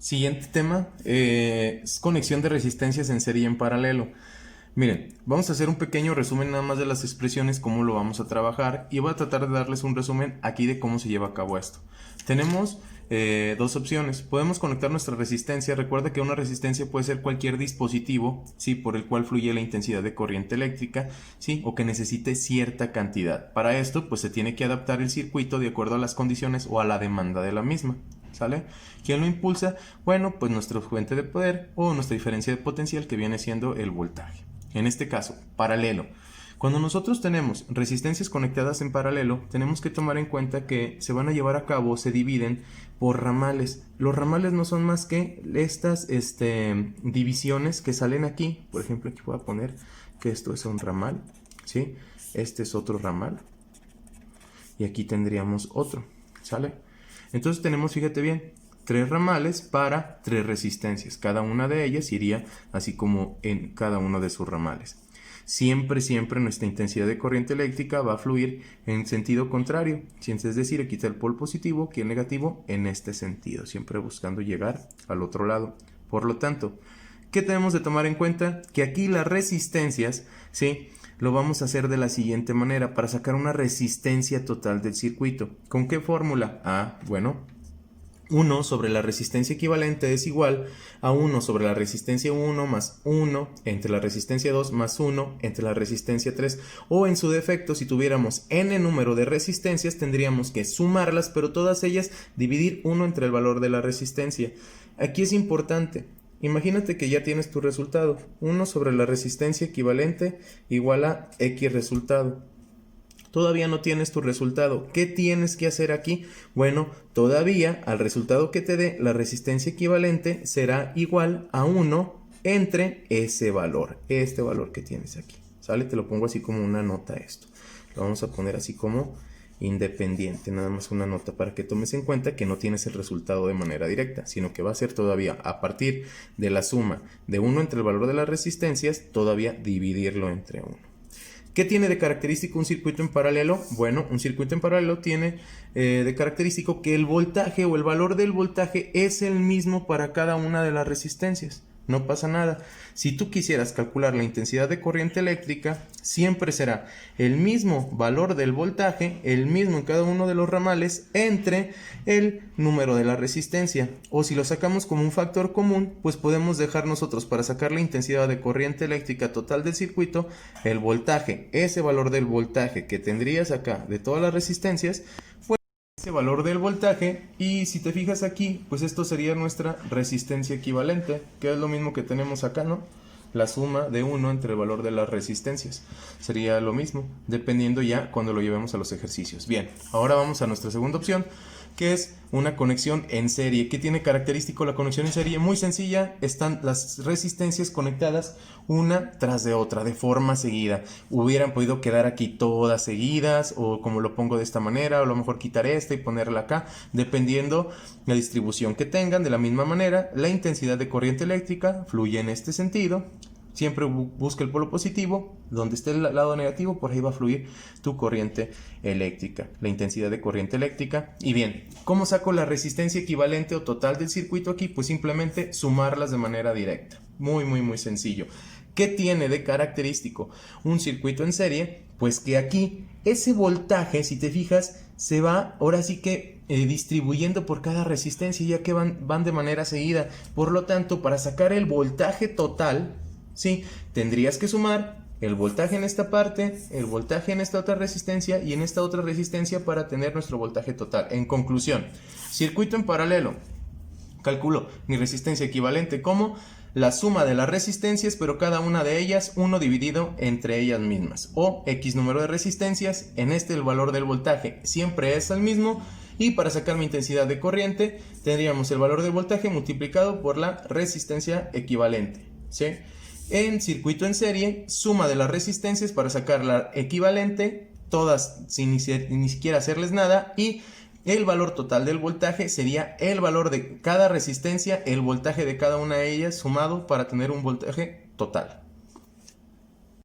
Siguiente tema es conexión de resistencias en serie y en paralelo. Miren, vamos a hacer un pequeño resumen nada más de las expresiones, cómo lo vamos a trabajar, y voy a tratar de darles un resumen aquí de cómo se lleva a cabo esto. Tenemos dos opciones. Podemos conectar nuestra resistencia. Recuerda que una resistencia puede ser cualquier dispositivo, ¿sí?, por el cual fluye la intensidad de corriente eléctrica, ¿sí?, o que necesite cierta cantidad. Para esto, pues se tiene que adaptar el circuito de acuerdo a las condiciones o a la demanda de la misma. ¿Sale? ¿Quién lo impulsa? Bueno, pues nuestra fuente de poder o nuestra diferencia de potencial, que viene siendo el voltaje. En este caso, paralelo. Cuando nosotros tenemos resistencias conectadas en paralelo, tenemos que tomar en cuenta que se van a llevar a cabo, se dividen por ramales. Los ramales no son más que estas divisiones que salen aquí. Por ejemplo, aquí voy a poner que esto es un ramal, ¿sí? Este es otro ramal. Y aquí tendríamos otro, ¿sale? Entonces tenemos, fíjate bien, 3 ramales para 3 resistencias. Cada una de ellas iría así como en cada uno de sus ramales. Siempre nuestra intensidad de corriente eléctrica va a fluir en sentido contrario. Es decir, aquí está el polo positivo, aquí el negativo, en este sentido. Siempre buscando llegar al otro lado. Por lo tanto, ¿qué tenemos de tomar en cuenta? Que aquí las resistencias, ¿sí?, lo vamos a hacer de la siguiente manera para sacar una resistencia total del circuito. ¿Con qué fórmula? Bueno, 1 sobre la resistencia equivalente es igual a 1 sobre la resistencia 1 más 1 entre la resistencia 2 más 1 entre la resistencia 3. O en su defecto, si tuviéramos n número de resistencias, tendríamos que sumarlas, pero todas ellas dividir 1 entre el valor de la resistencia. Aquí es importante. Imagínate que ya tienes tu resultado. 1 sobre la resistencia equivalente igual a X resultado. Todavía no tienes tu resultado. ¿Qué tienes que hacer aquí? Bueno, todavía al resultado que te dé, la resistencia equivalente será igual a 1 entre ese valor. Este valor que tienes aquí. ¿Sale? Te lo pongo así como una nota esto. Lo vamos a poner así como independiente, nada más una nota para que tomes en cuenta que no tienes el resultado de manera directa, sino que va a ser todavía a partir de la suma de 1 entre el valor de las resistencias, todavía dividirlo entre 1. ¿Qué tiene de característico un circuito en paralelo? Bueno, un circuito en paralelo tiene de característico que el voltaje o el valor del voltaje es el mismo para cada una de las resistencias. No pasa nada. Si tú quisieras calcular la intensidad de corriente eléctrica, siempre será el mismo valor del voltaje, el mismo en cada uno de los ramales, entre el número de la resistencia. O si lo sacamos como un factor común, pues podemos dejar nosotros, para sacar la intensidad de corriente eléctrica total del circuito, el voltaje, ese valor del voltaje que tendrías acá de todas las resistencias, ese valor del voltaje, y si te fijas aquí, pues esto sería nuestra resistencia equivalente, que es lo mismo que tenemos acá, ¿no? La suma de 1 entre el valor de las resistencias. Sería lo mismo, dependiendo ya cuando lo llevemos a los ejercicios. Bien, ahora vamos a nuestra segunda opción, que es una conexión en serie. ¿Qué tiene característico la conexión en serie? Muy sencilla, están las resistencias conectadas una tras de otra, de forma seguida. Hubieran podido quedar aquí todas seguidas, o como lo pongo de esta manera, o a lo mejor quitar esta y ponerla acá, dependiendo la distribución que tengan. De la misma manera, la intensidad de corriente eléctrica fluye en este sentido. Siempre busca el polo positivo, donde esté el lado negativo, por ahí va a fluir tu corriente eléctrica, la intensidad de corriente eléctrica. Y bien, ¿cómo saco la resistencia equivalente o total del circuito aquí? Pues simplemente sumarlas de manera directa. Muy sencillo. ¿Qué tiene de característico un circuito en serie? Pues que aquí ese voltaje, si te fijas, se va ahora sí que distribuyendo por cada resistencia, ya que van de manera seguida. Por lo tanto, para sacar el voltaje total, sí, tendrías que sumar el voltaje en esta parte, el voltaje en esta otra resistencia y en esta otra resistencia para tener nuestro voltaje total. En conclusión, circuito en paralelo. Calculo mi resistencia equivalente como la suma de las resistencias, pero cada una de ellas 1 dividido entre ellas mismas. O X número de resistencias, en este el valor del voltaje siempre es el mismo. Y para sacar mi intensidad de corriente, tendríamos el valor del voltaje multiplicado por la resistencia equivalente, ¿sí? En circuito en serie, suma de las resistencias para sacar la equivalente, todas sin ni siquiera hacerles nada, y el valor total del voltaje sería el valor de cada resistencia, el voltaje de cada una de ellas sumado para tener un voltaje total.